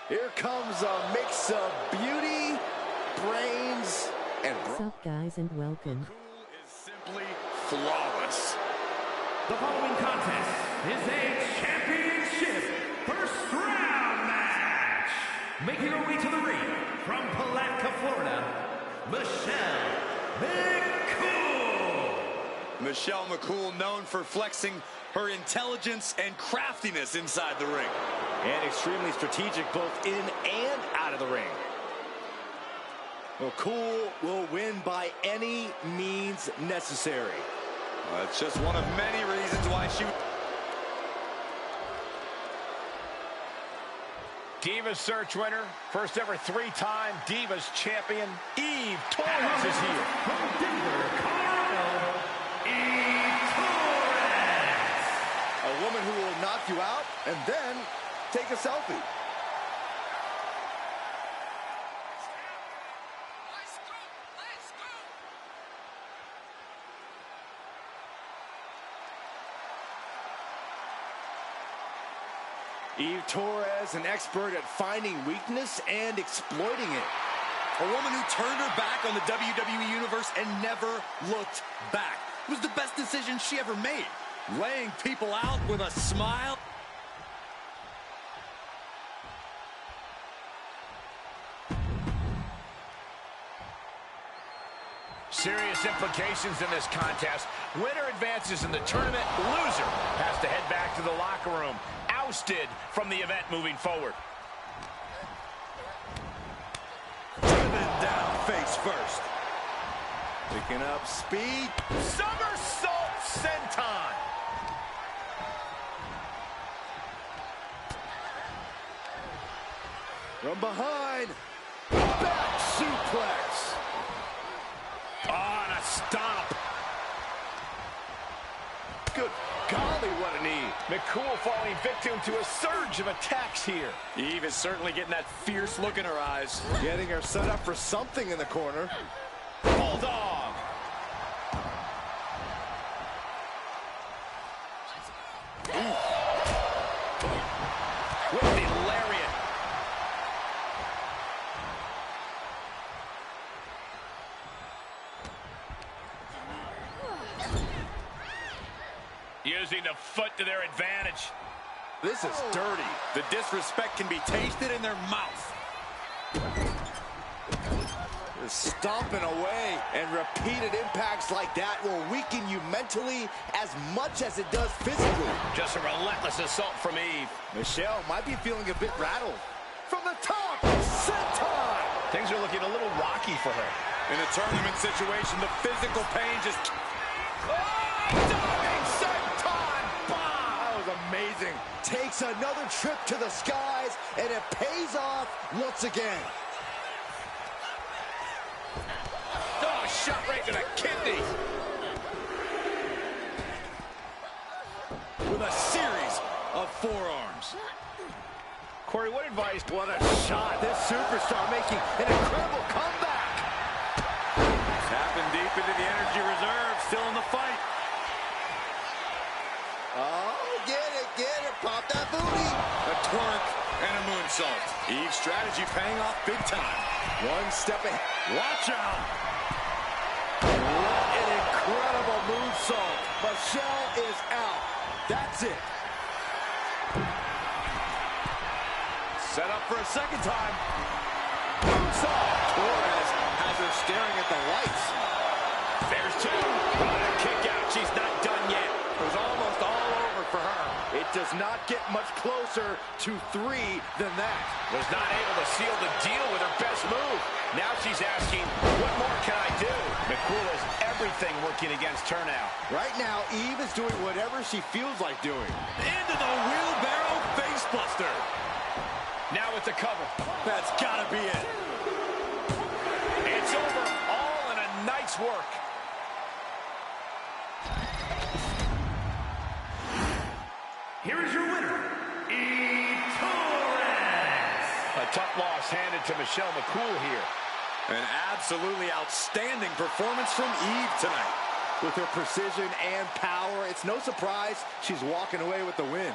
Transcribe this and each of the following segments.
Here comes a mix of beauty, brains, and... What's up, guys, and welcome. Cool is simply flawless. The following contest is a championship first round match. Making her way to the ring from Palatka, Florida, Michelle McCool. Michelle McCool, known for flexing her intelligence and craftiness inside the ring. And extremely strategic both in and out of the ring. McCool will win by any means necessary. That's just one of many reasons why she... Divas Search winner, first ever three-time Divas champion, Eve Torres is here. From Denver, Colorado, Eve Torres. A woman who will knock you out and then take a selfie. Eve Torres, an expert at finding weakness and exploiting it. A woman who turned her back on the WWE Universe and never looked back. It was the best decision she ever made. Laying people out with a smile. Serious implications in this contest. Winner advances in the tournament. Loser has to head back to the locker room. Ousted from the event moving forward. Driven down face first. Picking up speed. Somersault senton. From behind. Back suplex. Oh, and a stomp. Good golly, what a knee. McCool falling victim to a surge of attacks here. Eve is certainly getting that fierce look in her eyes. Getting her set up for something in the corner. Bulldog. With the lariat. Using the foot to their advantage. This is dirty. The disrespect can be tasted in their mouth. Just stomping away, and repeated impacts like that will weaken you mentally as much as it does physically. Just a relentless assault from Eve. Michelle might be feeling a bit rattled. From the top, senton! Things are looking a little rocky for her. In a tournament situation, the physical pain just... Diving senton bomb! That was amazing. Takes another trip to the skies, and it pays off once again. Oh, shot right to the kidney. With a series of forearms. Corey, what advice? What a shot. This superstar making an incredible comeback. Tapping deep into the energy reserve. Still in the fight. Oh, get it. Pop that booty. A twerk and a moonsault. Eve's strategy paying off big time. One step ahead. Watch out. What an incredible moonsault. Michelle is out. That's it. Set up for a second time. Moonsault. Torres has her staring at the lights. There's two. What a kick out. She's not done yet. It was almost all over for her. It does not get much closer to 3 than that. Was not able to seal the deal with her best move. Now she's asking, what more can I do? McCool has everything working against her now. Right now, Eve is doing whatever she feels like doing. Into the wheelbarrow facebuster. Now with the cover. That's gotta be it. It's over. All in a night's work. Here is your winner, Eve Torres. A tough loss handed to Michelle McCool here. An absolutely outstanding performance from Eve tonight. With her precision and power, it's no surprise she's walking away with the win.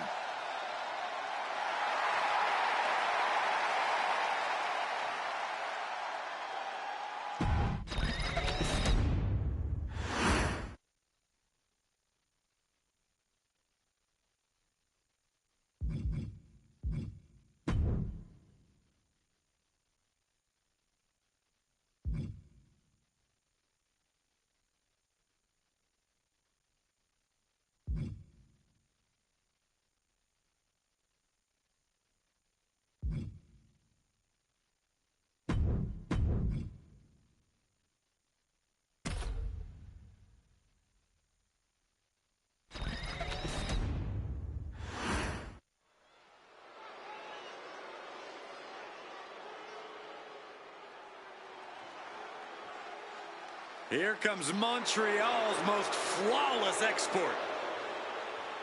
Here comes Montreal's most flawless export.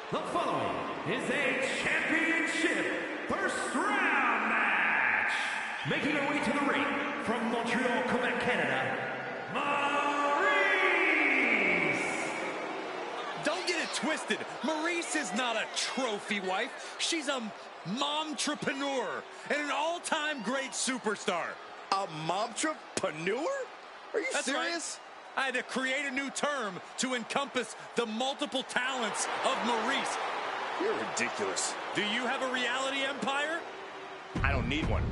The following is a championship first round match. Making her way to the ring from Montreal, Quebec, Canada, Maurice! Don't get it twisted. Maurice is not a trophy wife. She's a momtrepreneur and an all-time great superstar. A momtrepreneur? Are you That's serious? Right. I had to create a new term to encompass the multiple talents of Maurice. You're ridiculous. Do you have a reality empire? I don't need one.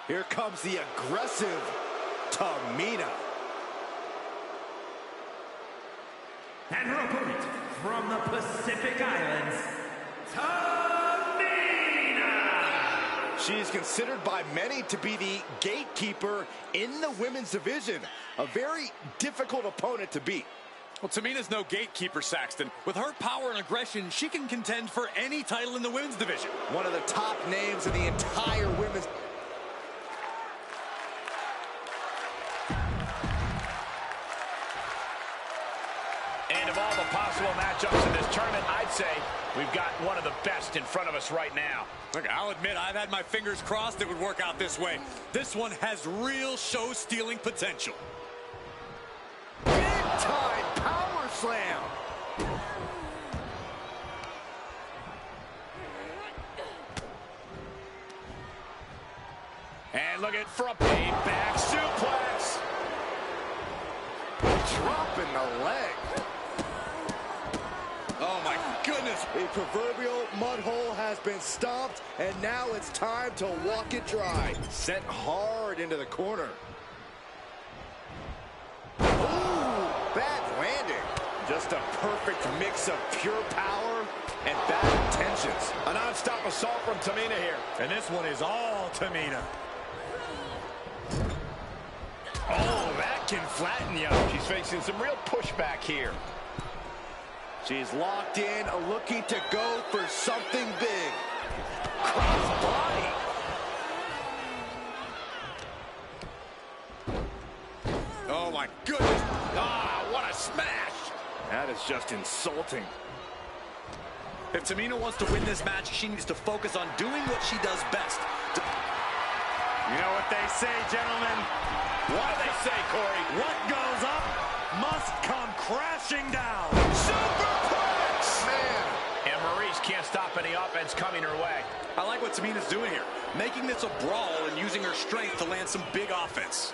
Here comes the aggressive Tamina. And her opponent from the Pacific Islands, Tamina! She is considered by many to be the gatekeeper in the women's division. A very difficult opponent to beat. Well, Tamina's no gatekeeper, Saxton. With her power and aggression, she can contend for any title in the women's division. One of the top names in the entire women's... And of all the possible matchups in this tournament, I'd say we've got one of the best in front of us right now. Look, I'll admit I've had my fingers crossed it would work out this way. This one has real show-stealing potential. Big-time power slam! And look at for a back suplex. Dropping the leg. Oh, my goodness. A proverbial mud hole has been stomped, and now it's time to walk it dry. Sent hard into the corner. Ooh, bad landing. Just a perfect mix of pure power and bad intentions. A non-stop assault from Tamina here. And this one is all Tamina. Oh, that can flatten you. She's facing some real pushback here. She's locked in, looking to go for something big. Cross body. Oh, my goodness. Ah, what a smash. That is just insulting. If Tamina wants to win this match, she needs to focus on doing what she does best. You know what they say, gentlemen? What do they say, Corey? What goes up must come crashing down. Superplex! Man. And Maurice can't stop any offense coming her way. I like what Tamina's doing here, making this a brawl and using her strength to land some big offense.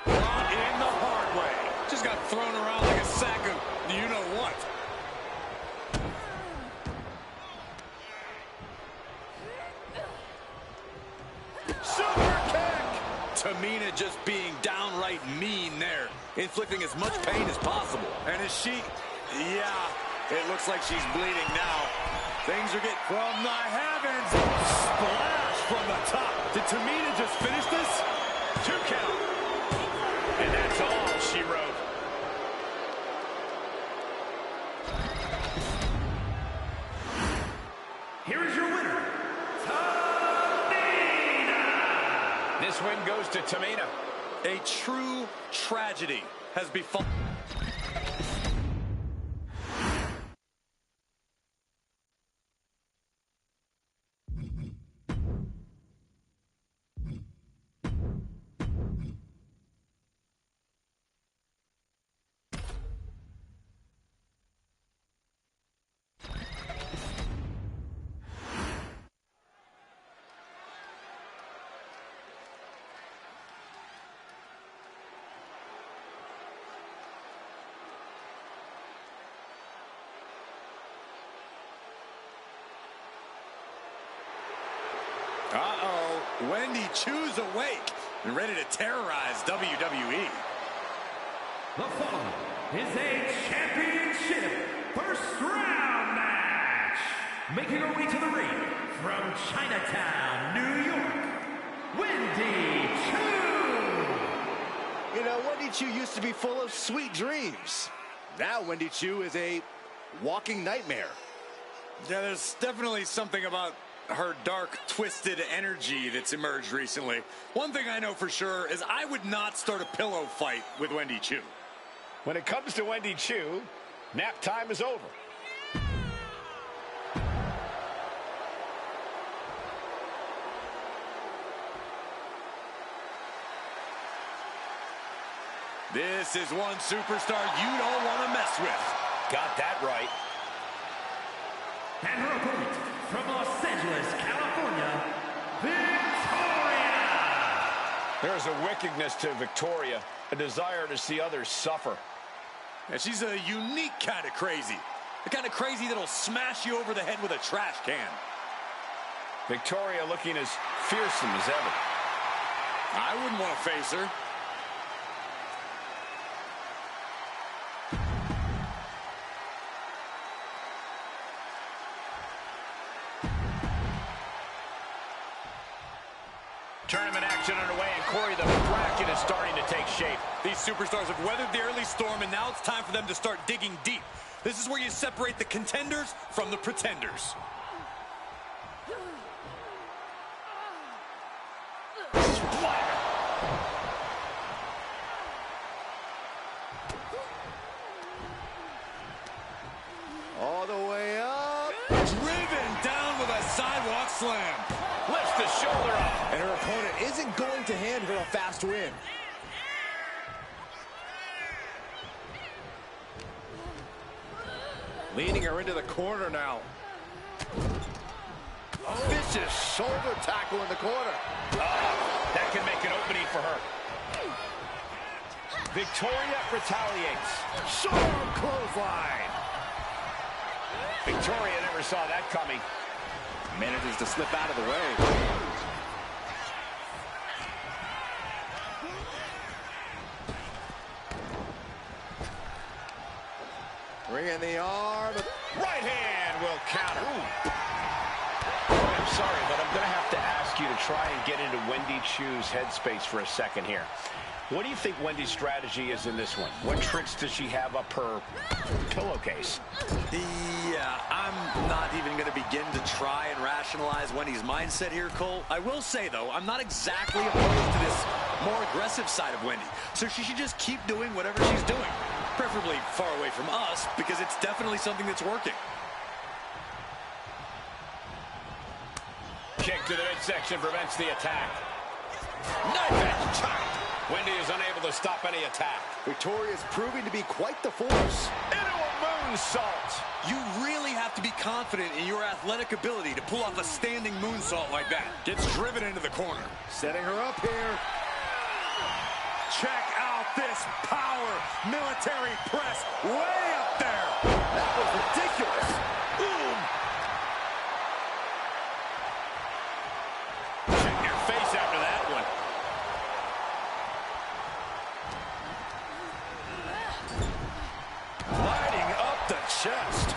Brought in the hard way. Just got thrown around like a sack of you-know-what. Super kick! Tamina just being downright mean there, inflicting as much pain as possible. And is she? Yeah, it looks like she's bleeding now. Things are getting from the heavens. Splash from the top. Did Tamina just finish this? 2 count. And that's all she wrote. Here is your winner, This win goes to Tamina. A true tragedy has befallen. Uh-oh, Wendy Chu's awake and ready to terrorize WWE. The following is a championship first round match. Making her way to the ring from Chinatown, New York, Wendy Chu. You know, Wendy Chu used to be full of sweet dreams. Now Wendy Chu is a walking nightmare. Yeah, there's definitely something about her dark, twisted energy that's emerged recently. One thing I know for sure is I would not start a pillow fight with Wendy Choo. When it comes to Wendy Choo, nap time is over. This is one superstar you don't want to mess with. Got that right. And her opponent from Los Angeles, California, Victoria! There's a wickedness to Victoria, a desire to see others suffer. And she's a unique kind of crazy. The kind of crazy that'll smash you over the head with a trash can. Victoria looking as fearsome as ever. I wouldn't want to face her. Tournament action underway, and Corey, the bracket is starting to take shape. These superstars have weathered the early storm, and now it's time for them to start digging deep. This is where you separate the contenders from the pretenders. All the way up. Driven down with a sidewalk slam. Lifts the shoulder up. And her opponent isn't going to hand her a fast win. Leaning her into the corner now. Vicious shoulder tackle in the corner. That can make an opening for her. Victoria retaliates. Sharp clothesline. Victoria never saw that coming. Manages to slip out of the way. Bringing the arm. Right hand will counter. I'm sorry, but I'm going to have to ask you to try and get into Wendy Choo's headspace for a second here. What do you think Wendy's strategy is in this one? What tricks does she have up her pillowcase? Yeah, I'm not even going to begin to try and rationalize Wendy's mindset here, Cole. I will say, though, I'm not exactly opposed to this more aggressive side of Wendy. So she should just keep doing whatever she's doing. Preferably far away from us, because it's definitely something that's working. Kick to the midsection prevents the attack. Knife edge chop. Wendy is unable to stop any attack. Victoria's proving to be quite the force. Into a moonsault. You really have to be confident in your athletic ability to pull off a standing moonsault like that. Gets driven into the corner. Setting her up here. Check out this power military press way up there. That was ridiculous. Boom. Check your face after that one. Lighting up the chest.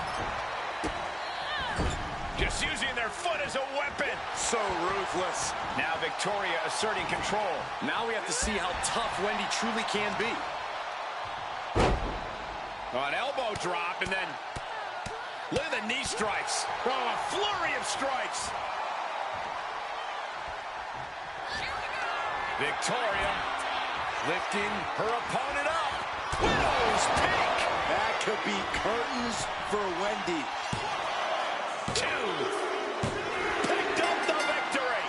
Just using their foot as a weapon. So ruthless. Now Victoria asserting control. Now we have to see how tough Wendy truly can be. An elbow drop, and then look at the knee strikes. Oh, a flurry of strikes. Victoria lifting her opponent up. Widow's peak. That could be curtains for Wendy. 2. Picked up the victory.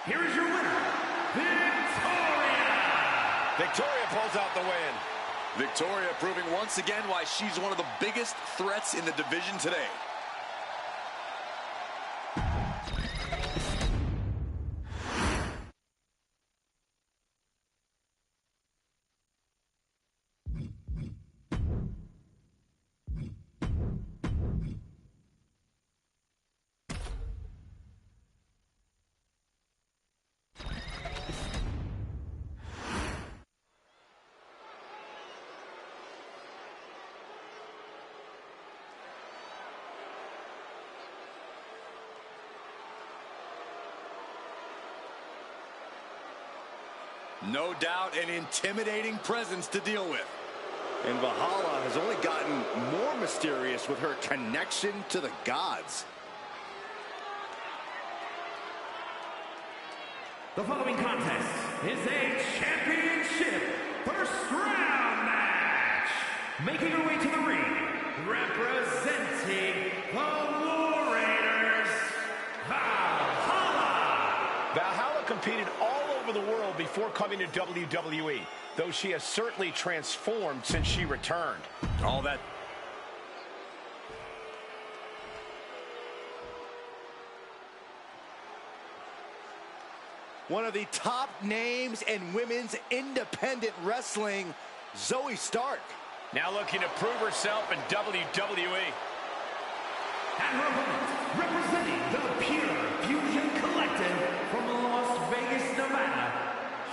Here is your winner, Victoria! Victoria pulls out the win. Victoria proving once again why she's one of the biggest threats in the division today. No doubt an intimidating presence to deal with. And Valhalla has only gotten more mysterious with her connection to the gods. The following contest is a championship first round match. Making her way to the ring, representing the War Raiders, Valhalla. Valhalla competed all over the world before coming to WWE, though she has certainly transformed since she returned. All that. One of the top names in women's independent wrestling, Zoe Stark. Now looking to prove herself in WWE. And her opponent, representing the Pure Fusion Collective from Las Vegas, Nevada,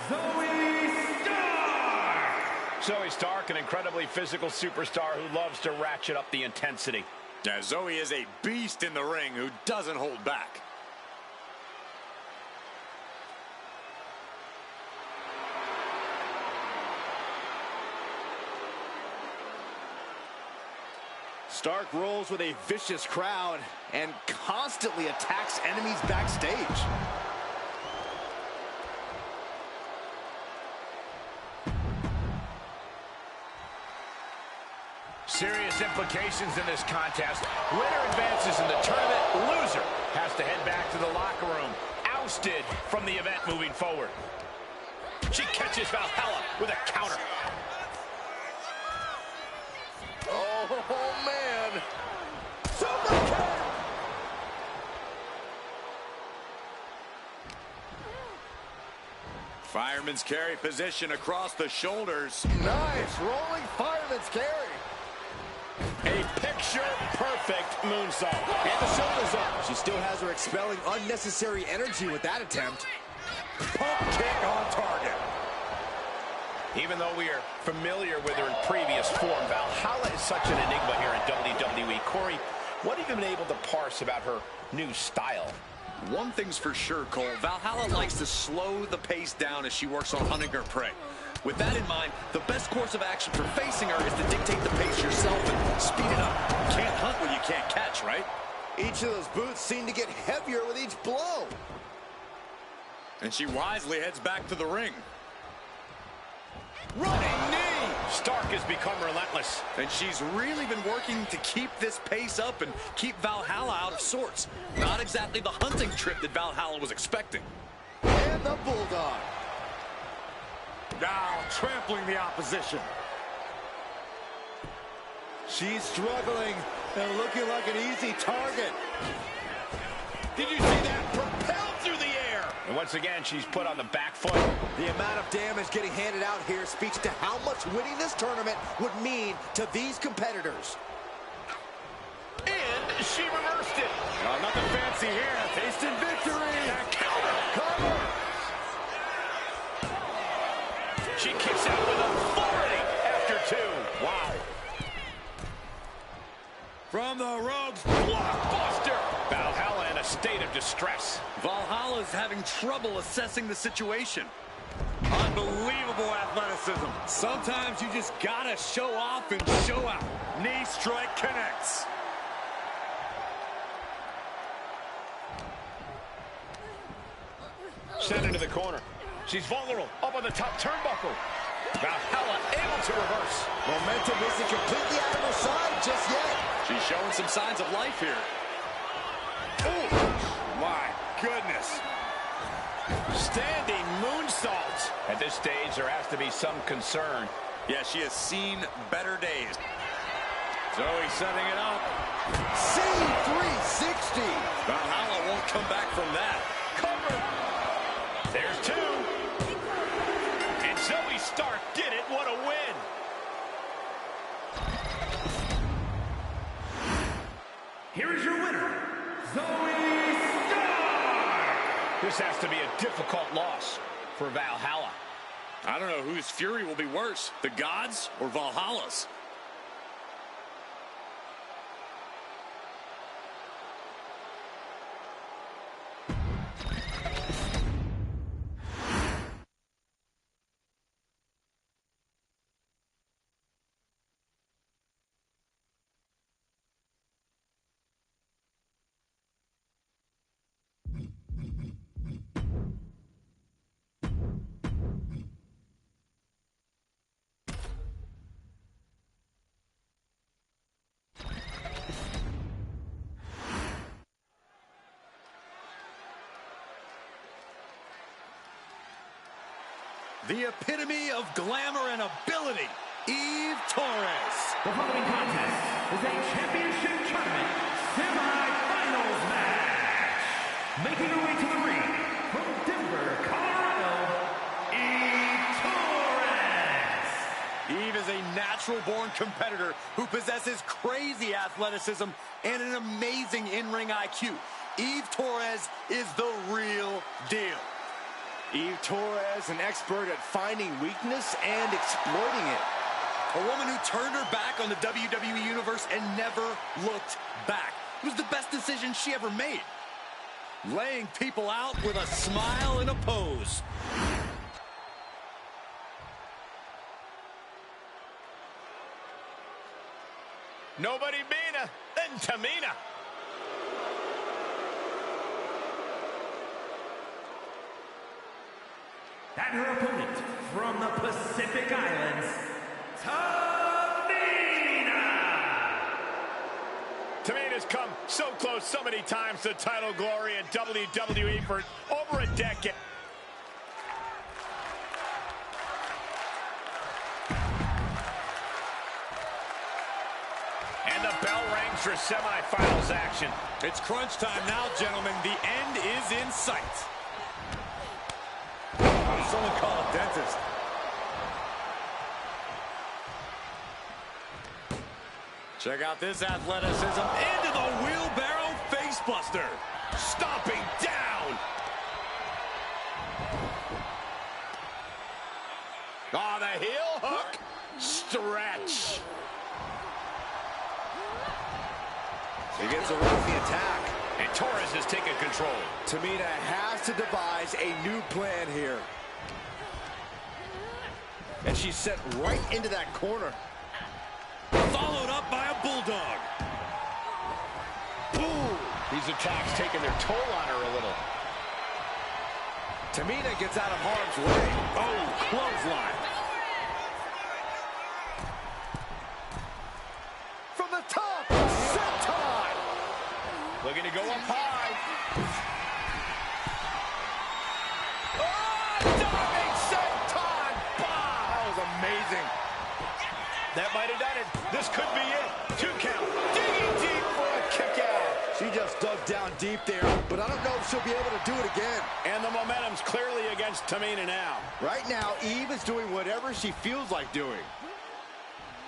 Zoe Stark! Zoe Stark, an incredibly physical superstar who loves to ratchet up the intensity. Yeah, Zoe is a beast in the ring who doesn't hold back. Stark rolls with a vicious crowd and constantly attacks enemies backstage. Serious implications in this contest. Winner advances in the tournament. Loser has to head back to the locker room. Ousted from the event moving forward. She catches Valhalla with a counter. Oh, man. Super kick. Fireman's carry position across the shoulders. Nice rolling fireman's carry. A picture-perfect moonsault. And the shoulders up. She still has her expelling unnecessary energy with that attempt. Pump kick on target. Even though we are familiar with her in previous form, Valhalla is such an enigma here in WWE. Corey, what have you been able to parse about her new style? One thing's for sure, Cole. Valhalla likes to slow the pace down as she works on hunting her prey. With that in mind, the best course of action for facing her is to dictate the pace yourself and speed it up. You can't hunt what you can't catch, right? Each of those boots seem to get heavier with each blow. And she wisely heads back to the ring. Running knee! Stark has become relentless. And she's really been working to keep this pace up and keep Valhalla out of sorts. Not exactly the hunting trip that Valhalla was expecting. And the Bulldog. Now trampling the opposition. She's struggling and looking like an easy target. Did you see that? Propelled through the air! And once again, she's put on the back foot. The amount of damage getting handed out here speaks to how much winning this tournament would mean to these competitors. And she reversed it. Oh, nothing fancy here. Tasted victory. That counter. Cover. She kicks out with authority after two. Wow. From the ropes. Blockbuster. Valhalla in a state of distress. Valhalla's having trouble assessing the situation. Unbelievable athleticism. Sometimes you just gotta show off and show out. Knee strike connects. Sent into the corner. She's vulnerable. Up on the top turnbuckle. Valhalla able to reverse. Momentum isn't completely out of her side just yet. She's showing some signs of life here. Oh, my goodness. Standing moonsault. At this stage, there has to be some concern. Yeah, she has seen better days. Zoe setting it up. C360. Valhalla won't come back from that. Cover. There's two. And Zoe Stark did it. What a win. Here is your winner, Zoe Stark! This has to be a difficult loss for Valhalla. I don't know whose fury will be worse, the gods or Valhalla's. The epitome of glamour and ability, Eve Torres. The following contest is a championship tournament semi-finals match. Making her way to the ring from Denver, Colorado, Eve Torres. Eve is a natural-born competitor who possesses crazy athleticism and an amazing in-ring IQ. Eve Torres is the real deal. Eve Torres, an expert at finding weakness and exploiting it. A woman who turned her back on the WWE Universe and never looked back. It was the best decision she ever made. Laying people out with a smile and a pose. Nobody meaner than Tamina. And her opponent from the Pacific Islands, Tamina. Tamina's come so close so many times to title glory in WWE for over a decade. And the bell rings for semifinals action. It's crunch time now, gentlemen. The end is in sight. Someone call a dentist. Check out this athleticism into the wheelbarrow facebuster. Stomping down. Oh, the heel hook. Stretch. He gets around the attack. And Torres has taken control. Tamina has to devise a new plan here. And she's set right into that corner. Followed up by a bulldog. Ooh, these attacks taking their toll on her a little. Tamina gets out of harm's way. Oh, clothesline. From the top, senton. Looking to go up high. Oh, diving senton bomb. That was amazing. That might have done it. This could be it. 2 count. Digging deep for a kick out. She just dug down deep there, but I don't know if she'll be able to do it again. And the momentum's clearly against Tamina now. Right now, Eve is doing whatever she feels like doing.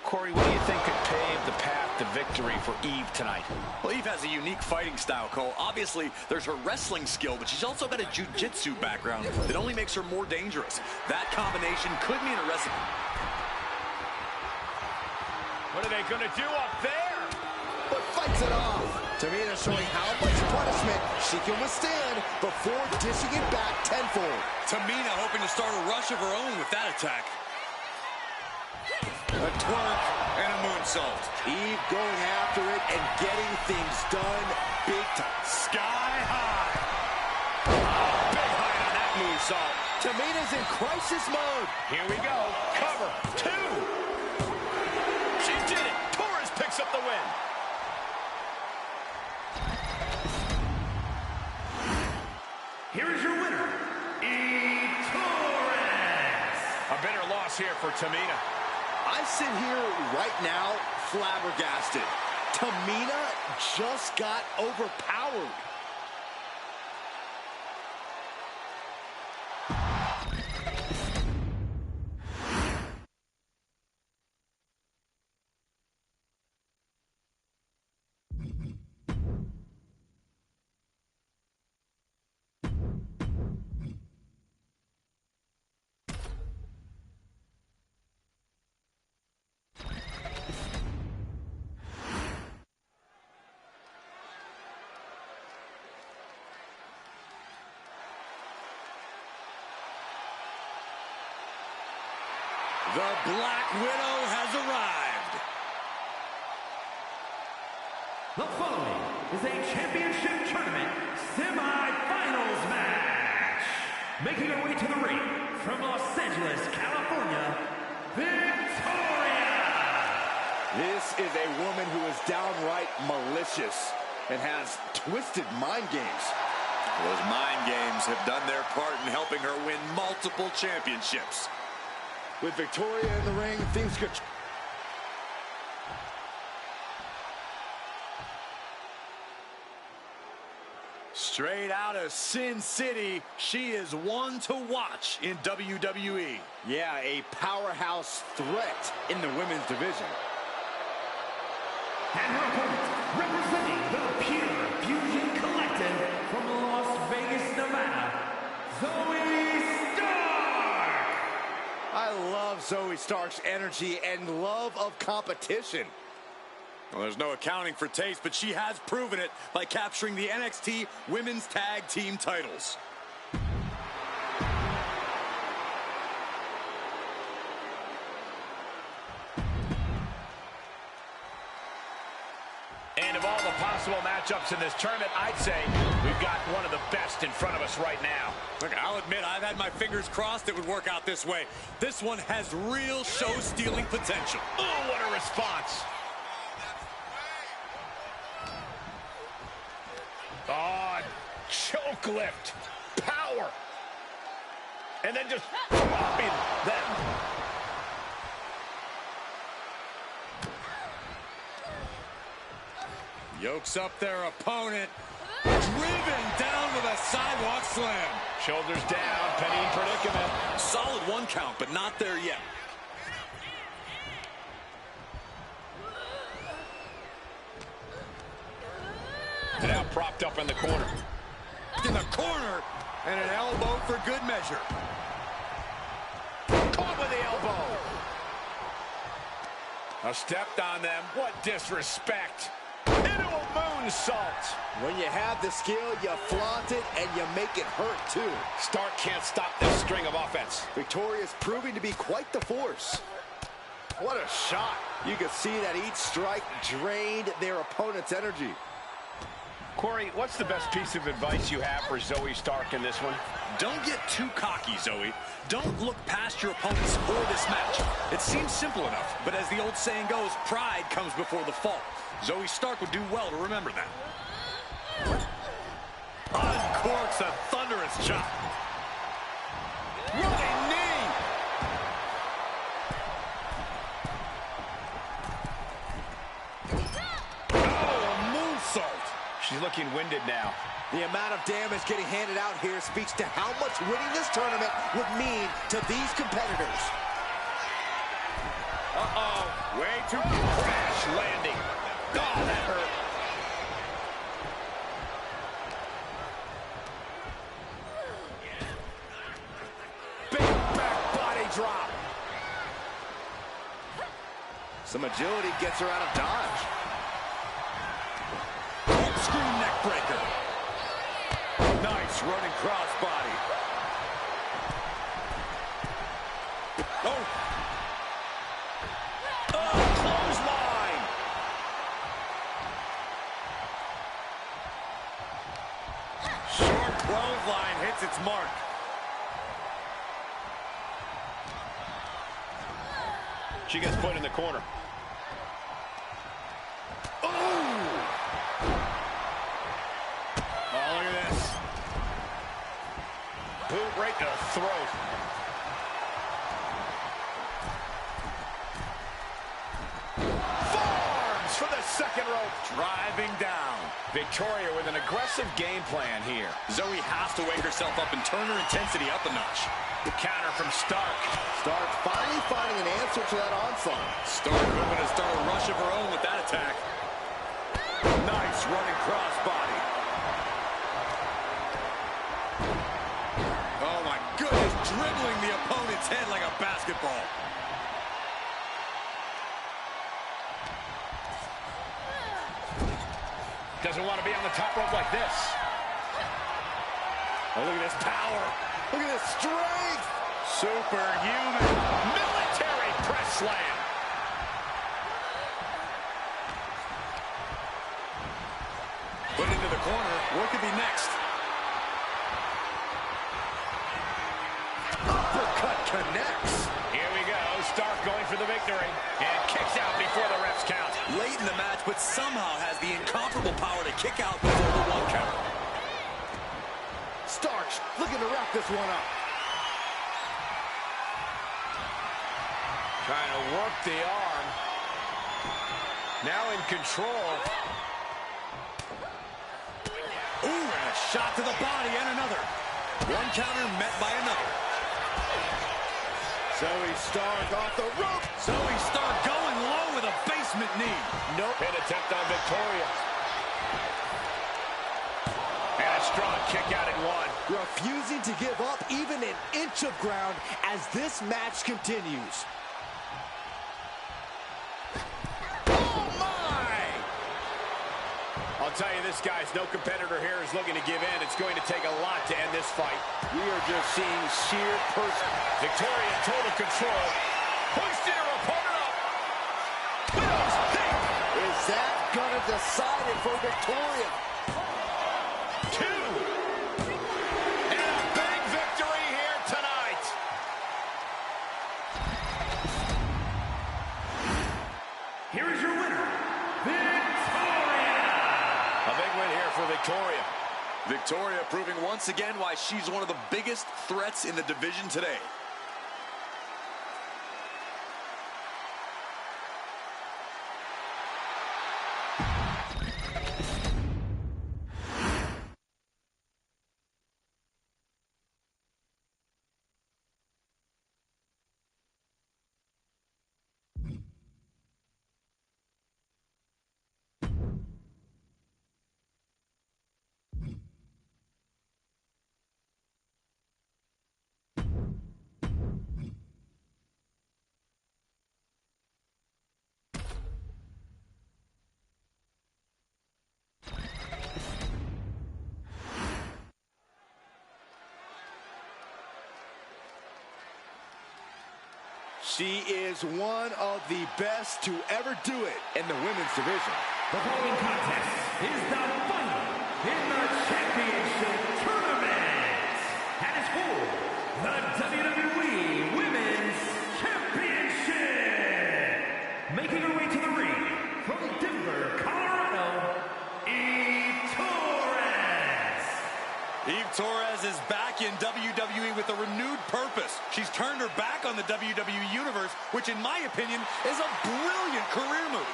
Corey, what do you think could pave the path to victory for Eve tonight? Well, Eve has a unique fighting style, Cole. Obviously, there's her wrestling skill, but she's also got a jiu-jitsu background that only makes her more dangerous. That combination could mean a recipe. What are they going to do up there? But fights it off. Tamina showing how much punishment she can withstand before dishing it back tenfold. Tamina hoping to start a rush of her own with that attack. A twerk and a moonsault. Eve going after it and getting things done big time. Sky high. Big height on that moonsault. Tamina's in crisis mode. Here we go. Cover. 2. She did it. Torres picks up the win. Here is your winner, Eve Torres. A bitter loss here for Tamina. I sit here right now flabbergasted. Tamina just got overpowered. The Black Widow has arrived. The following is a championship tournament semi-finals match. Making her way to the ring from Los Angeles, California, Victoria. This is a woman who is downright malicious and has twisted mind games. Those mind games have done their part in helping her win multiple championships. With Victoria in the ring, things could... Straight out of Sin City, she is one to watch in WWE. Yeah, a powerhouse threat in the women's division. And her opponent, representing the Pure Fusion Collective from Las Vegas, Nevada, Zoe Stark! I love Zoe Stark's energy and love of competition. Well, there's no accounting for taste, but she has proven it by capturing the NXT Women's Tag Team titles. And of all the possible matchups in this tournament, I'd say we've got one of the best in front of us right now. Look, I'll admit I've had my fingers crossed it would work out this way. This one has real show-stealing potential. Oh, what a response. Oh, choke lift. Power. And then just dropping them. Yokes up their opponent. Driven down with a sidewalk slam. Shoulders down, Penny in predicament. Solid one count, but not there yet. Now propped up in the corner. In the corner, and an elbow for good measure. Caught with the elbow. Now stepped on them. What disrespect. Into a moonsault. When you have the skill, you flaunt it and you make it hurt too. Stark can't stop this string of offense. Victoria's proving to be quite the force. What a shot. You could see that each strike drained their opponent's energy. Corey, what's the best piece of advice you have for Zoe Stark in this one? Don't get too cocky, Zoe. Don't look past your opponents for this match. It seems simple enough, but as the old saying goes, pride comes before the fall. Zoe Stark would do well to remember that. Uncorks a thunderous chop. Running knee. Oh, a moonsault. She's looking winded now. The amount of damage getting handed out here speaks to how much winning this tournament would mean to these competitors. Uh-oh. Way too crash landing. Oh, that hurt. Big back body drop. Some agility gets her out of dodge. Corkscrew neck breaker. Nice running crossbody. Oh. Oh, clothesline. Short clothesline hits its mark. She gets put in the corner. Boot right to the throat. Forearms for the second rope. Driving down. Victoria with an aggressive game plan here. Zoe has to wake herself up and turn her intensity up a notch. The counter from Stark. Stark finally finding an answer to that onslaught. Stark hoping to start a rush of her own with that attack. Nice running crossbody. Oh my goodness, dribbling the opponent's head like a basketball. Doesn't want to be on the top rope like this. Oh, look at this power. Look at this strength. Superhuman. Military press slam. Put into the corner. What could be next? Uppercut connects. Here we go. Stark going for the victory. And kicks out before the refs count. Late in the match, but somehow has the incomparable power to kick out before the one count. looking to wrap this one up. Trying to work the arm. Now in control. Ooh, and a shot to the body and another. One counter met by another. Zoe Stark off the rope. Zoe Stark going low with a basement knee. Nope. Hit attempt on Victoria. And a strong kick out at one. Refusing to give up even an inch of ground as this match continues. I'll tell you this, guys, no competitor here is looking to give in. It's going to take a lot to end this fight. We are just seeing sheer person. Victoria in total control. Hoisted her opponent up. Widow's pick. Is that going to decide it for Victoria? 2. And a big victory here tonight. Here is your winner, A big win here for Victoria. Victoria proving once again why she's one of the biggest threats in the division today. She is one of the best to ever do it in the women's division. The following contest is the final in the championship tournament. And it's for the WWE Women's Championship. Making her way to the ring from Denver, Colorado, Eve Torres. Eve Torres is back in WWE with a renewed purpose. She's turned her back on the WWE Universe, which in my opinion is a brilliant career move.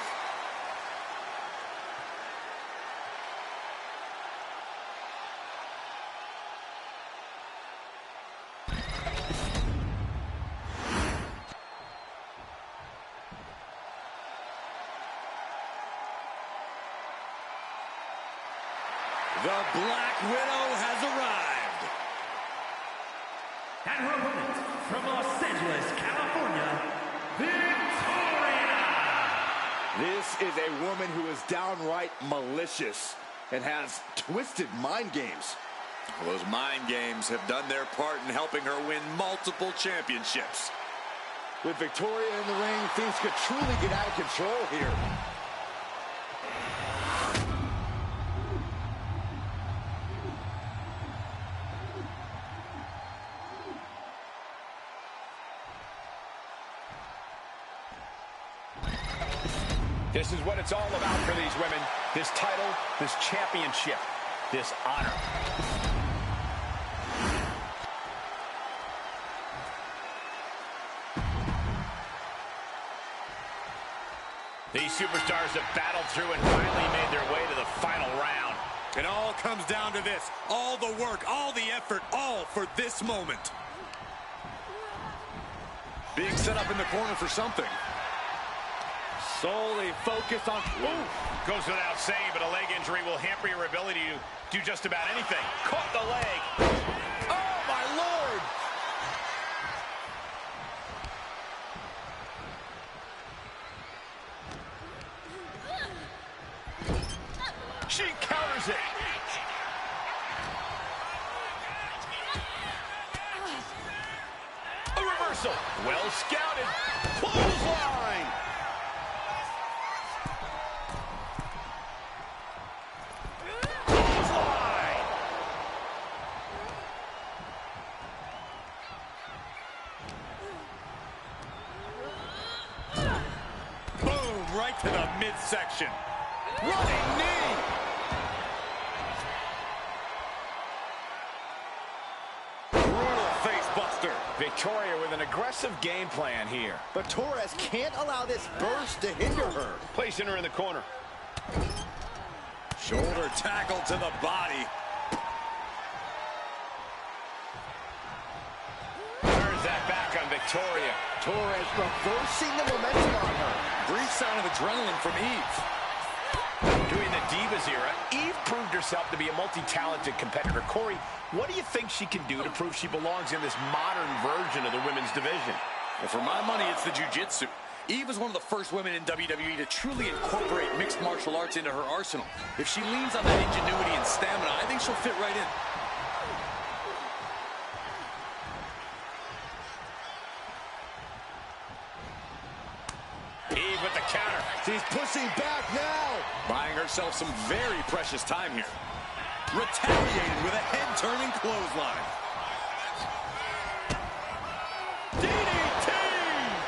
The Black Widow has arrived. And her opponent from Los Angeles, California, Victoria. This is a woman who is downright malicious and has twisted mind games. Well, those mind games have done their part in helping her win multiple championships. With Victoria in the ring, things could truly get out of control here. This is what it's all about for these women. This title, this championship, this honor. These superstars have battled through and finally made their way to the final round. It all comes down to this. All the work, all the effort, all for this moment. Being set up in the corner for something. Solely focused on... Ooh. Goes without saying, but a leg injury will hamper your ability to do just about anything. Caught the leg. Oh, my Lord! She counters it. A reversal. Well scouted. Clothesline. Clothesline. Boom, right to the midsection. Running knee! Victoria with an aggressive game plan here. But Torres can't allow this burst to hinder her. Placing her in the corner. Shoulder tackle to the body. Turns that back on Victoria. Torres reversing the momentum on her. Brief sign of adrenaline from Eve. During the Divas era, Eve proved herself to be a multi-talented competitor. Corey, what do you think she can do to prove she belongs in this modern version of the women's division? Well, for my money, it's the jiu-jitsu. Eve was one of the first women in WWE to truly incorporate mixed martial arts into her arsenal. If she leans on that ingenuity and stamina, I think she'll fit right in. Eve with the counter. She's pushing back now. Buying herself some very precious time here. Retaliated with a head-turning clothesline. DDT!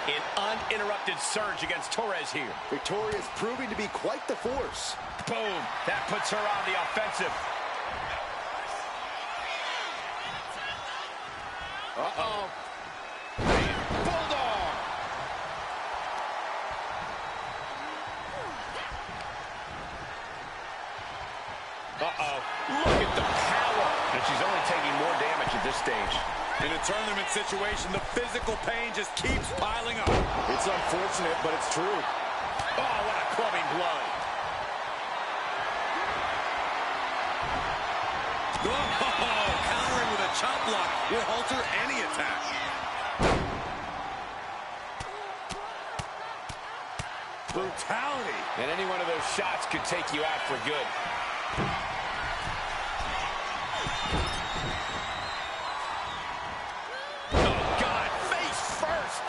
An uninterrupted surge against Torres here. Victoria's proving to be quite the force. Boom. That puts her on the offensive. Uh-oh. Bulldog. Uh-oh. Look at the power. And she's only taking more damage at this stage. In a tournament situation, the physical pain just keeps piling up. It's unfortunate, but it's true. Oh, what a clubbing blow. Oh, countering with a chop block will halter any attack. Brutality. And any one of those shots could take you out for good. Oh, God, face first.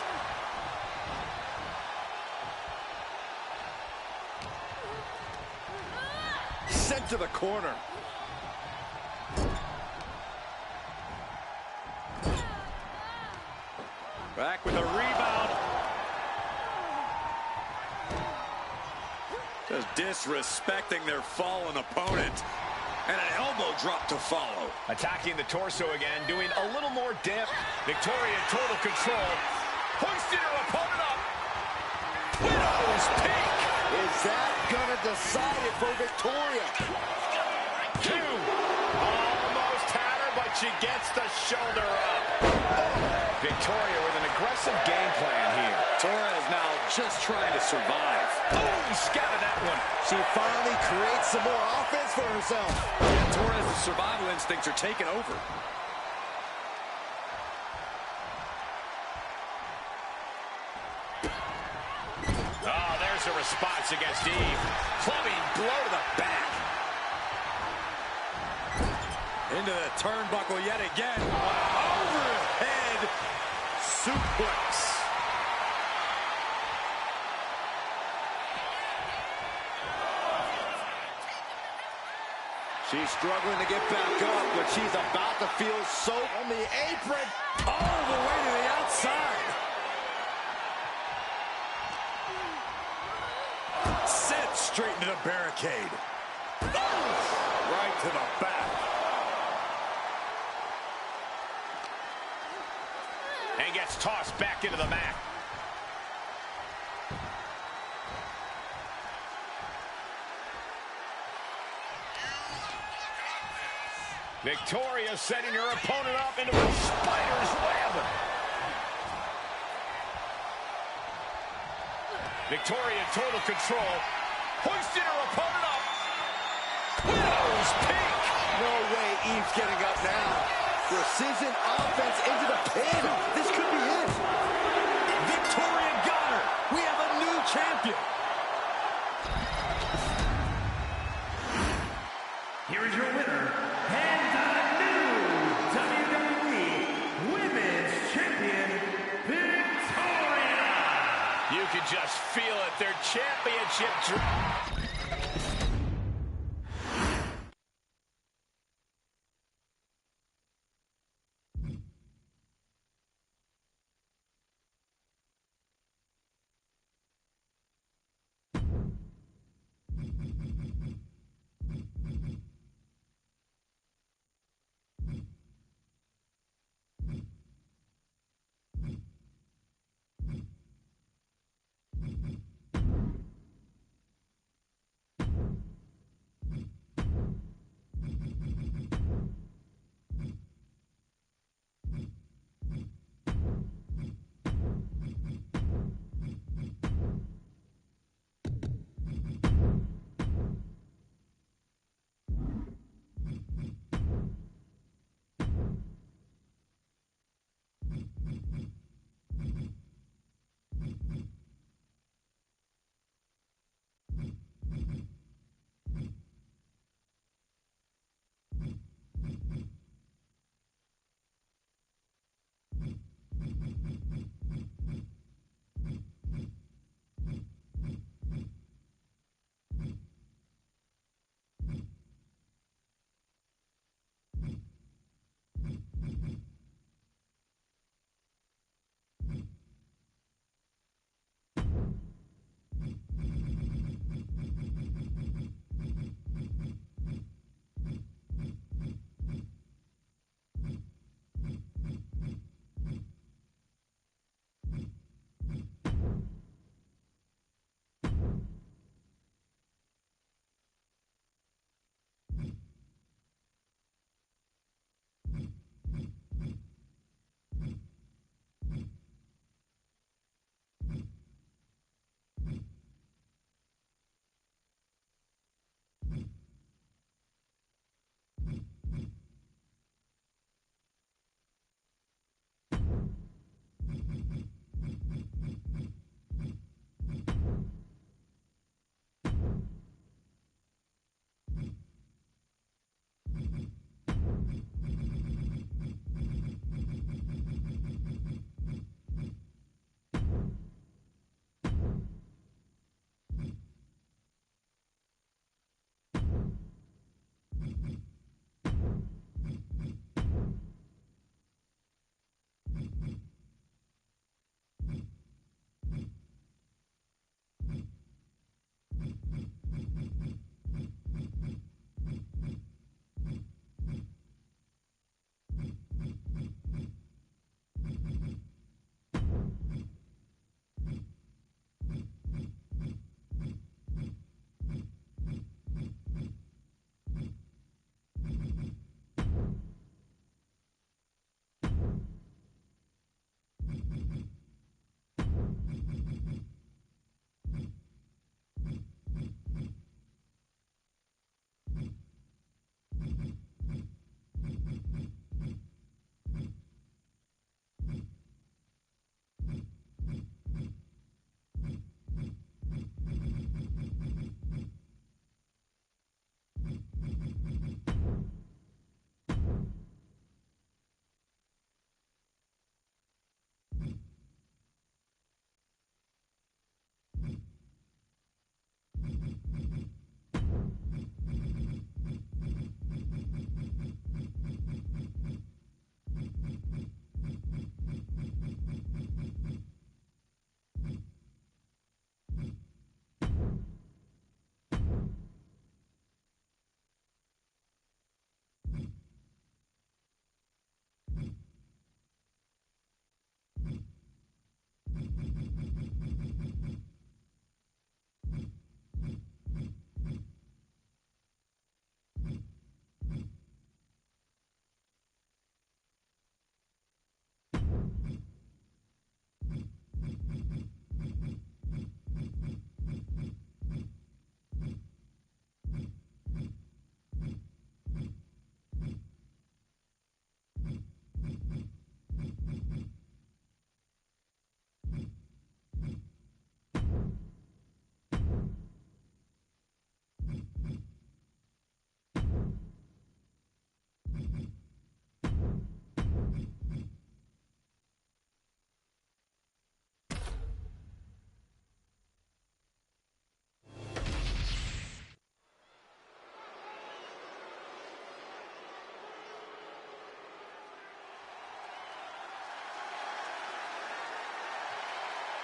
Sent to the corner. Back with a rebound. Just disrespecting their fallen opponent. And an elbow drop to follow. Attacking the torso again, doing a little more depth. Victoria in total control. Hoisting her opponent up. Widow's peak. Is that gonna decide it for Victoria? 2. Almost had her, but she gets the shoulder up. Victoria with an aggressive game plan here. Torres now just trying to survive. Boom, scattered that one. She finally creates some more offense for herself. Yeah, Torres' survival instincts are taking over. Oh, there's a response against Eve. Clubbing blow to the back. Into the turnbuckle yet again. Overhead suplex. She's struggling to get back up, but she's about to feel so on the apron. All the way to the outside. Set straight into the barricade. Right to the back. And gets tossed back into the mat. Victoria setting her opponent up into a spider's web. Victoria in total control. Hoisting her opponent up. Widow's peak. No way Eve's getting up now. Precision offense into the pin. This could be it. Victoria got her. We have a new champion. Here is your winner, and the new WWE Women's Champion, Victoria! You can just feel it. Their championship dream.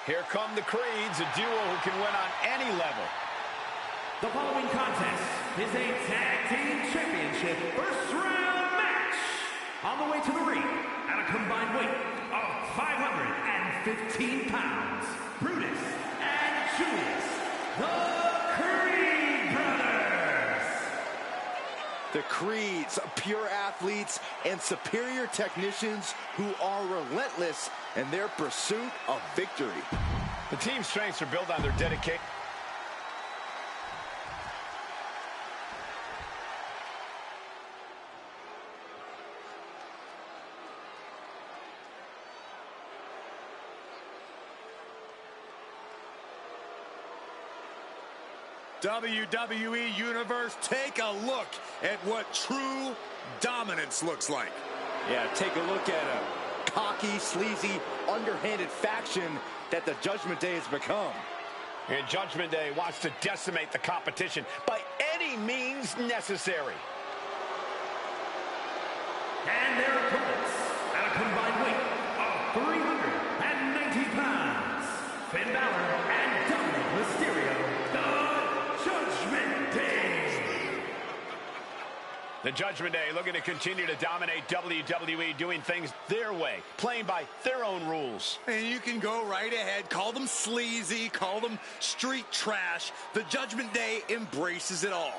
Here come the Creeds, a duo who can win on any level. The following contest is a tag team championship first round match. On the way to the ring, at a combined weight of 515 pounds, Brutus and Julius, the Creed brothers. The Creeds, pure athletes and superior technicians who are relentless in their pursuit of victory. The team's strengths are built on their dedication. WWE Universe, take a look at what true dominance looks like. Yeah, take a look at a cocky, sleazy, underhanded faction that the Judgment Day has become. And Judgment Day wants to decimate the competition by any means necessary. And their opponents, at a combined weight of 390 pounds, Finn Balor and Dominic Mysterio, the Judgment Day. The Judgment Day looking to continue to dominate WWE, doing things their way, playing by their own rules. And you can go right ahead, call them sleazy, call them street trash. The Judgment Day embraces it all.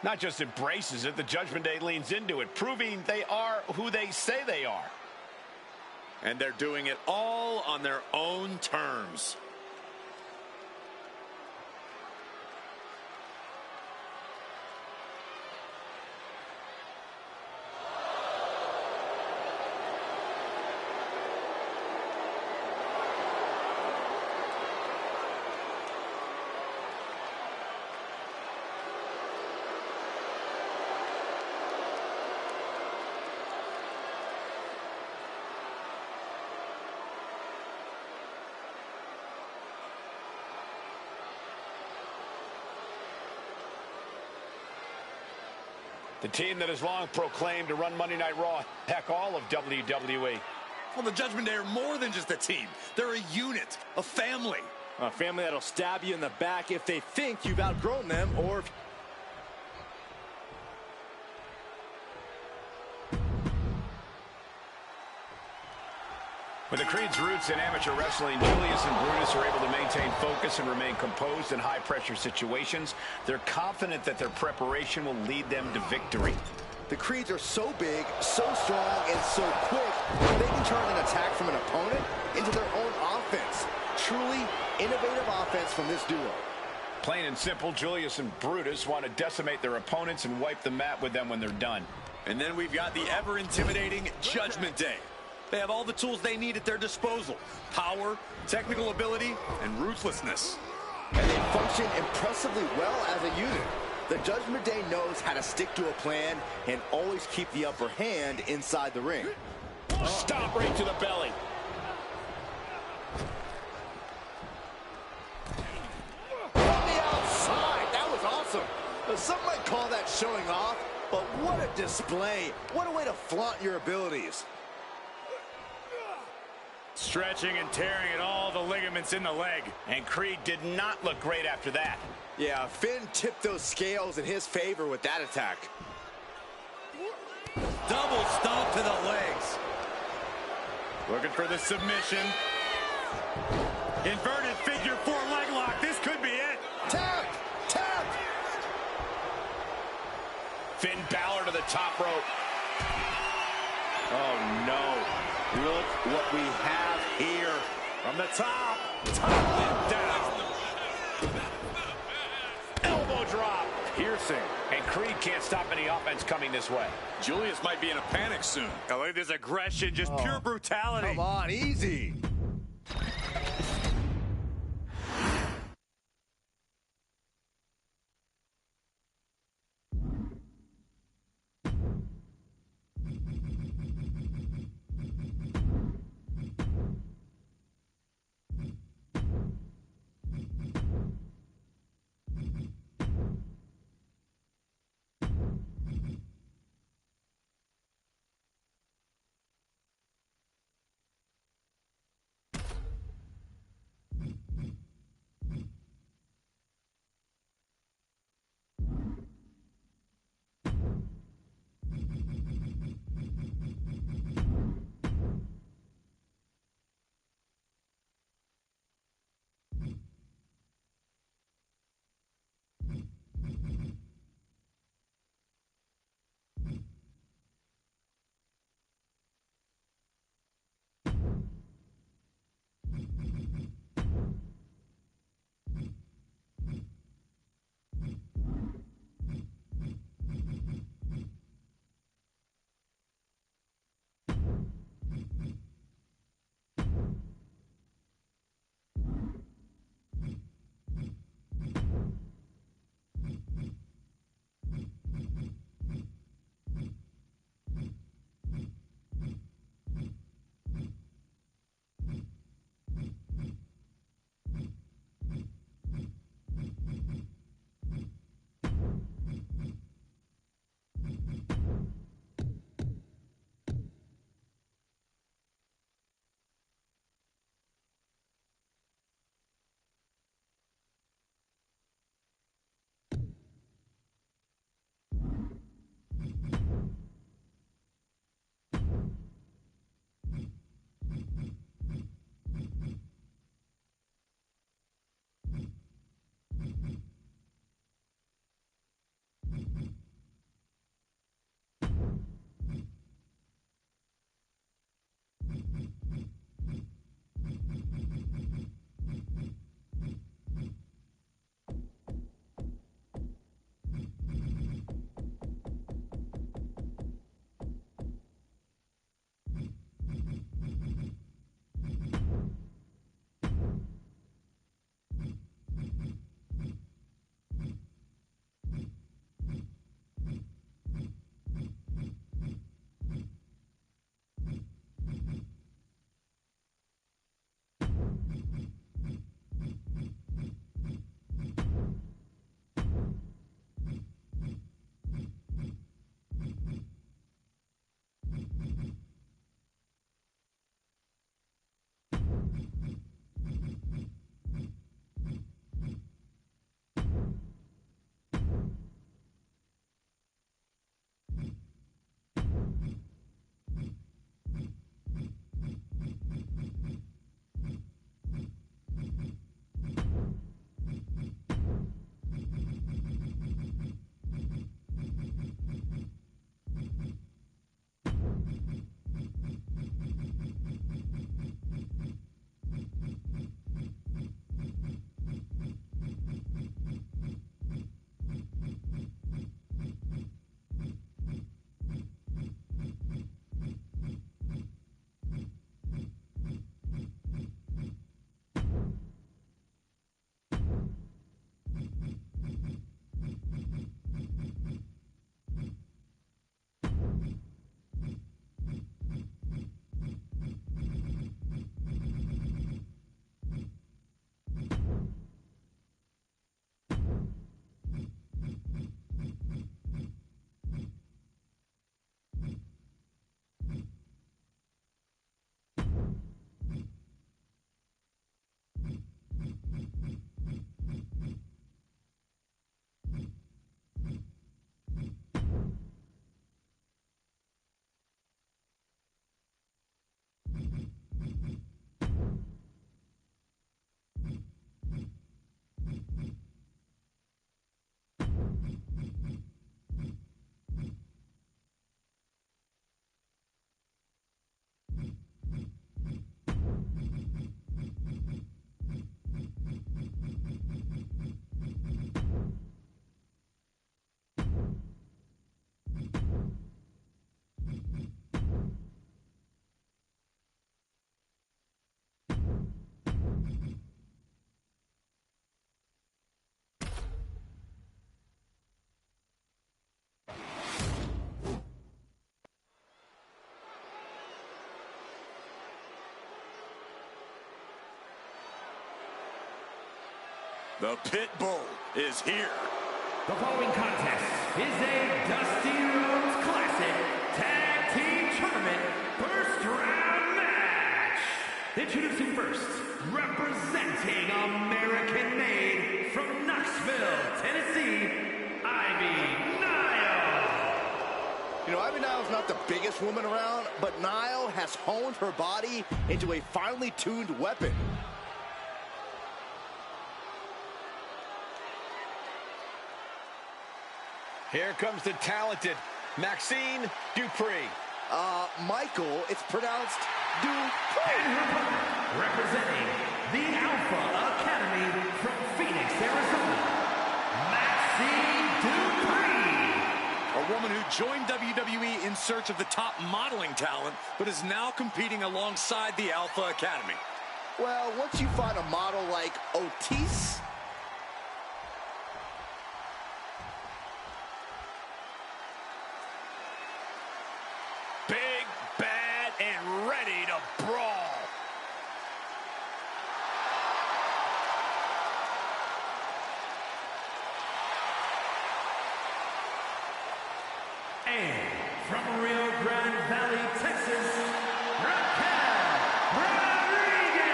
Not just embraces it, the Judgment Day leans into it, proving they are who they say they are. And they're doing it all on their own terms. The team that has long proclaimed to run Monday Night Raw, heck, all of WWE. Well, the Judgment Day are more than just a team. They're a unit, a family. A family that'll stab you in the back if they think you've outgrown them, or if... With the Creed's roots in amateur wrestling, Julius and Brutus are able to maintain focus and remain composed in high-pressure situations. They're confident that their preparation will lead them to victory. The Creeds are so big, so strong, and so quick, they can turn an attack from an opponent into their own offense. Truly innovative offense from this duo. Plain and simple, Julius and Brutus want to decimate their opponents and wipe the mat with them when they're done. And then we've got the ever-intimidating Judgment Day. They have all the tools they need at their disposal. Power, technical ability, and ruthlessness. And they function impressively well as a unit. The Judgment Day knows how to stick to a plan and always keep the upper hand inside the ring. Stop right to the belly. From the outside, that was awesome. Now, some might call that showing off, but what a display. What a way to flaunt your abilities. Stretching and tearing at all the ligaments in the leg. And Creed did not look great after that. Yeah, Finn tipped those scales in his favor with that attack. Double stomp to the legs. Looking for the submission. Inverted figure four leg lock. This could be it. Tap! Tap! Finn Balor to the top rope. Oh, no. Look what we have here. From the top. Top and down. Elbow drop. Piercing. And Creed can't stop any offense coming this way. Julius might be in a panic soon. Now look at this aggression, just pure brutality. Come on, easy. The Pit Bull is here. The following contest is a Dusty Rhodes Classic Tag Team Tournament first round match. Introducing first, representing American-made from Knoxville, Tennessee, Ivy Nile. You know, Ivy Nile's not the biggest woman around, but Nile has honed her body into a finely tuned weapon. Here comes the talented Maxine Dupree. Michael, it's pronounced Dupree. And her partner, representing the Alpha Academy from Phoenix, Arizona, Maxine Dupree. A woman who joined WWE in search of the top modeling talent, but is now competing alongside the Alpha Academy. Well, once you find a model like Otis, Big, bad, and ready to brawl. And from Rio Grande Valley, Texas, Raquel Rodriguez.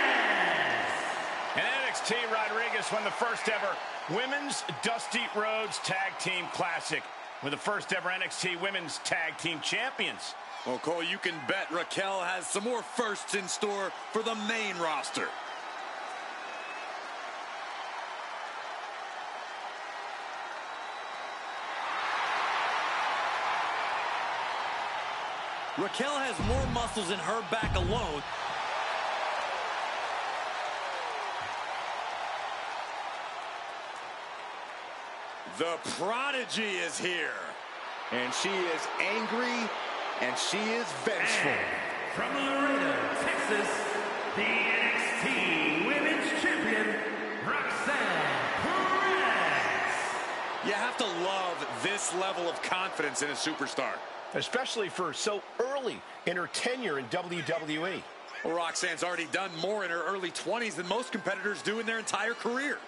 And NXT Rodriguez won the first ever Women's Dusty Rhodes Tag Team Classic. We're the first ever NXT Women's Tag Team Champions. Well, Cole, you can bet Raquel has some more firsts in store for the main roster. Raquel has more muscles in her back alone. The Prodigy is here. and she is angry, and she is vengeful. And from Laredo, Texas, the NXT Women's Champion, Roxanne Perez. You have to love this level of confidence in a superstar. Especially for so early in her tenure in WWE. Well, Roxanne's already done more in her early 20s than most competitors do in their entire career.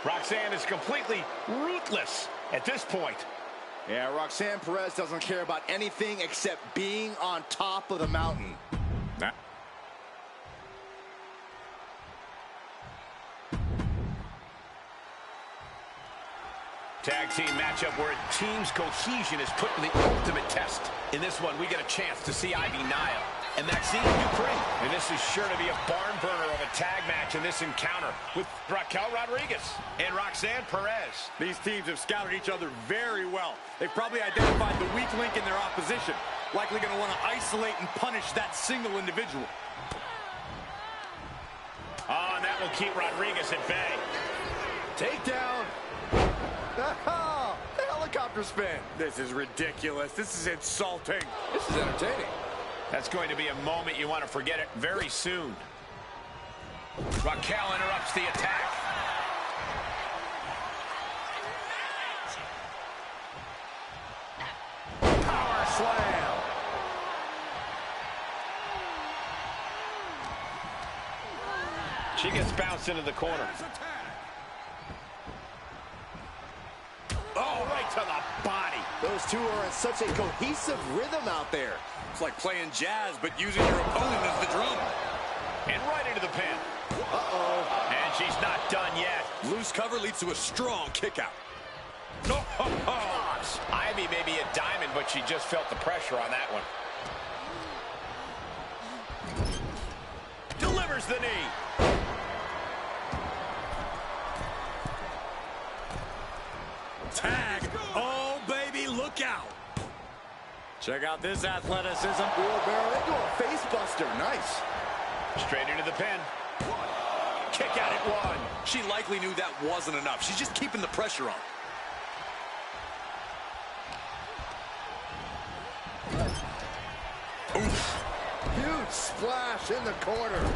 Roxanne is completely ruthless at this point. Yeah, Roxanne Perez doesn't care about anything except being on top of the mountain. Tag team matchup where a team's cohesion is put to the ultimate test. In this one, we get a chance to see Ivy Nile and Maxine Dupree. And this is sure to be a barn burner of a tag match in this encounter with Raquel Rodriguez and Roxanne Perez. These teams have scouted each other very well. They've probably identified the weak link in their opposition. Likely going to want to isolate and punish that single individual. Oh, and that will keep Rodriguez at bay. Takedown. The helicopter spin. This is ridiculous. This is insulting. This is entertaining. That's going to be a moment you want to forget it very soon. Raquel interrupts the attack. Power slam. She gets bounced into the corner. Oh, right to the body. Those two are in such a cohesive rhythm out there. It's like playing jazz, but using your opponent as the drum. And right into the pin. Uh-oh. And she's not done yet. Loose cover leads to a strong kick out. Ivy may be a diamond, but she just felt the pressure on that one. Delivers the knee. Tag. Oh, baby, look out. Check out this athleticism. Wheelbarrow into a face buster. Nice. Straight into the pin. Kick out at one. She likely knew that wasn't enough. She's just keeping the pressure on. Oof. Huge Splash in the corner.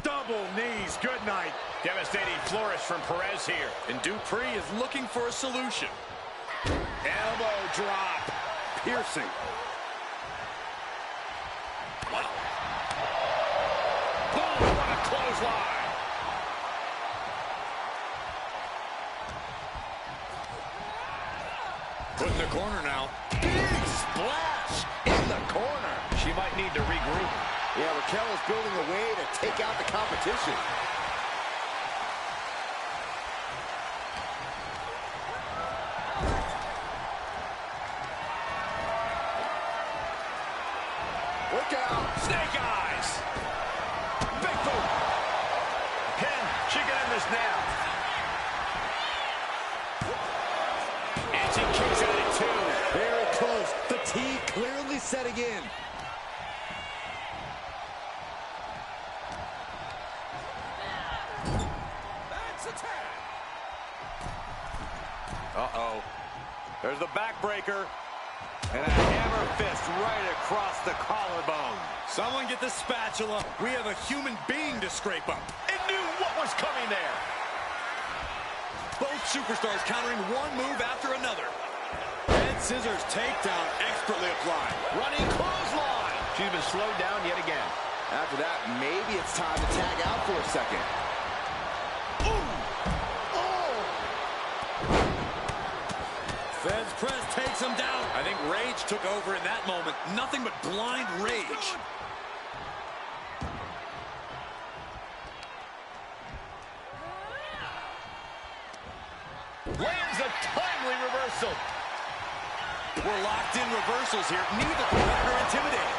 Double knees, good night. Devastating flourish from Perez here. And Dupree is looking for a solution. Elbow drop. Piercing. Wow. Boom, what a clothesline. Put in the corner now. Big splash in the corner. She might need to regroup. Yeah, Raquel is building a way to take out the competition. Look out. Snake eyes. Big boot. Pin. She can end this now. And she kicks out at 2. Very close. Fatigue clearly setting in. Uh-oh. There's the backbreaker. And a hammer fist right across the collarbone. Someone get the spatula. We have a human being to scrape up. It knew what was coming there. Both superstars countering one move after another. Head scissors takedown expertly applied. Running clothesline. She's been slowed down yet again. After that, maybe it's time to tag out for a second. Feds press takes him down. I think rage took over in that moment. Nothing but blind rage. Lands a timely reversal. We're locked in reversals here. Neither competitor intimidated.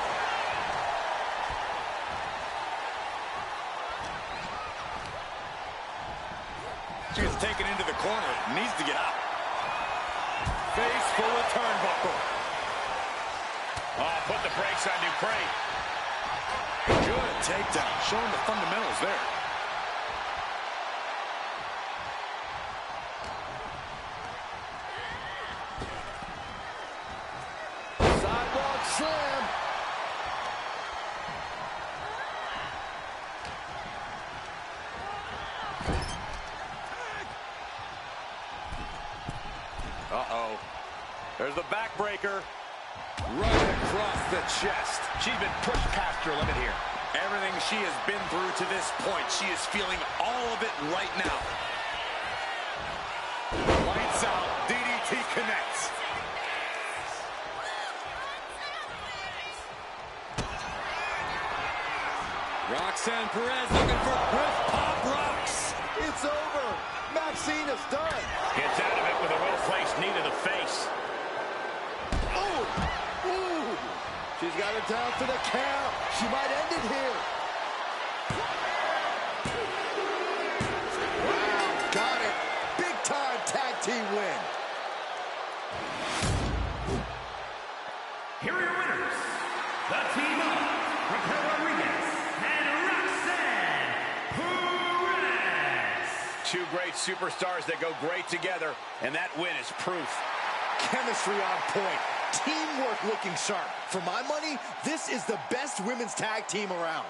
She gets taken into the corner. Needs to get out. Face full of turnbuckle. Oh, put the brakes on Dupree. Good takedown. Showing the fundamentals there. Sidewalk slam. Uh-oh. There's the backbreaker. Right across the chest. She's been pushed past her limit here. Everything she has been through to this point, she is feeling all of it right now. Lights out. DDT connects. Roxanne Perez looking for Griff Pop Rocks. It's over. Maxine is done. Gets out of it with a well-placed knee to the face. Ooh. She's got it down for the count. She might end it here. Wow, got it. Big time tag team win. Here are your winners, the team of Raquel Rodriguez and Roxanne Perez. Two great superstars that go great together, and that win is proof. Chemistry on point. Teamwork looking sharp. For my money, this is the best women's tag team around.